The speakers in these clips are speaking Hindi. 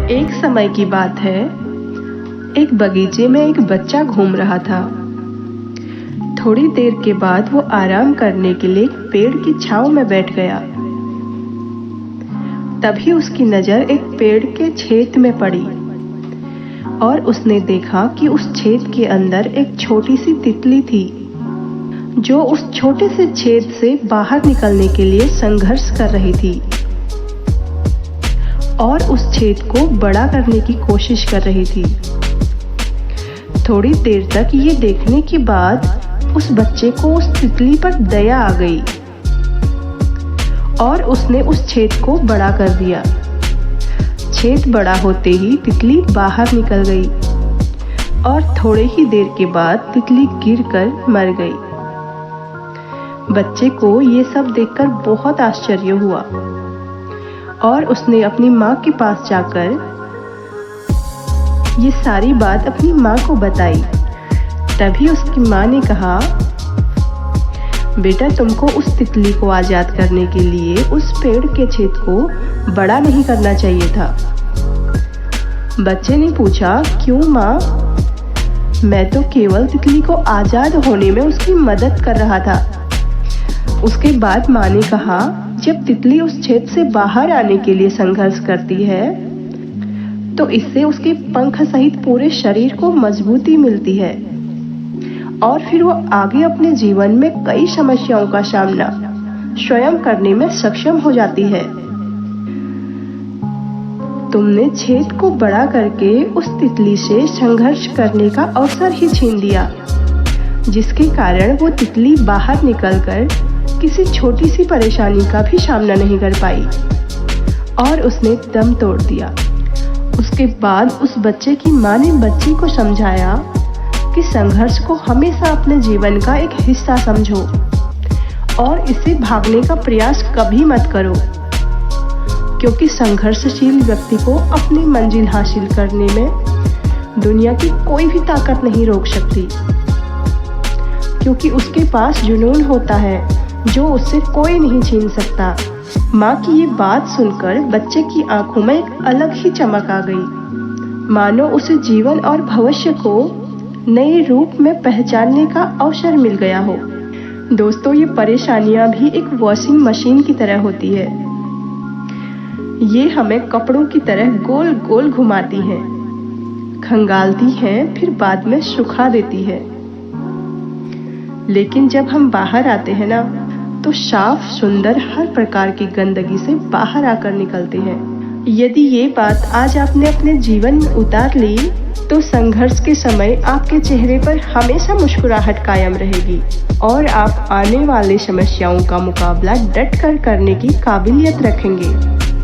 एक समय की बात है, एक बगीचे में एक बच्चा घूम रहा था। थोड़ी देर के बाद वो आराम करने के लिए एक पेड़ की छांव में बैठ गया। तभी उसकी नजर एक पेड़ के छेद में पड़ी और उसने देखा कि उस छेद के अंदर एक छोटी सी तितली थी, जो उस छोटे से छेद से बाहर निकलने के लिए संघर्ष कर रही थी और उस छेद को बड़ा करने की कोशिश कर रही थी। थोड़ी देर तक ये देखने के बाद उस बच्चे को उस तितली पर दया आ गई और उसने उस छेद को बड़ा कर दिया। छेद बड़ा होते ही तितली बाहर निकल गई और थोड़े ही देर के बाद तितली गिरकर मर गई। बच्चे को ये सब देखकर बहुत आश्चर्य हुआ और उसने अपनी माँ के पास जाकर ये सारी बात अपनी माँ को बताई। तभी उसकी माँ ने कहा, बेटा तुमको उस तितली को आजाद करने के लिए उस पेड़ के छेद को बड़ा नहीं करना चाहिए था। बच्चे ने पूछा, क्यों माँ? मैं तो केवल तितली को आजाद होने में उसकी मदद कर रहा था। उसके बाद माँ ने कहा, जब तितली उस छेद से बाहर आने के लिए संघर्ष करती है तो इससे उसके पंख सहित पूरे शरीर को मजबूती मिलती है और फिर वो आगे अपने जीवन में कई समस्याओं का सामना स्वयं करने में सक्षम हो जाती है। तुमने छेद को बड़ा करके उस तितली से संघर्ष करने का अवसर ही छीन लिया, जिसके कारण वो तितली बाहर निकलकर किसी छोटी सी परेशानी का भी सामना नहीं कर पाई और उसने दम तोड़ दिया। उसके बाद उस बच्चे की माँ ने बच्ची को समझाया कि संघर्ष को हमेशा अपने जीवन का एक हिस्सा समझो और इससे भागने का प्रयास कभी मत करो, क्योंकि संघर्षशील व्यक्ति को अपनी मंजिल हासिल करने में दुनिया की कोई भी ताकत नहीं रोक सकती, क्योंकि उसके पास जुनून होता है जो उससे कोई नहीं छीन सकता। माँ की ये बात सुनकर बच्चे की आंखों में एक अलग ही चमक आ गई, मानो उसे जीवन और भविष्य को नए रूप में पहचानने का अवसर मिल गया हो। दोस्तों, ये परेशानियां भी एक वॉशिंग मशीन की तरह होती है। ये हमें कपड़ों की तरह गोल गोल घुमाती हैं, खंगालती हैं, फिर बाद में सुखा देती है। लेकिन जब हम बाहर आते हैं ना, तो साफ सुंदर हर प्रकार की गंदगी से बाहर आकर निकलते हैं। यदि ये बात आज आपने अपने जीवन में उतार ली तो संघर्ष के समय आपके चेहरे पर हमेशा मुस्कुराहट कायम रहेगी और आप आने वाले समस्याओं का मुकाबला डट कर करने की काबिलियत रखेंगे।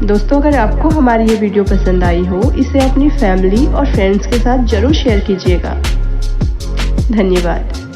दोस्तों, अगर आपको हमारी ये वीडियो पसंद आई हो, इसे अपनी फैमिली और फ्रेंड्स के साथ जरूर शेयर कीजिएगा। धन्यवाद।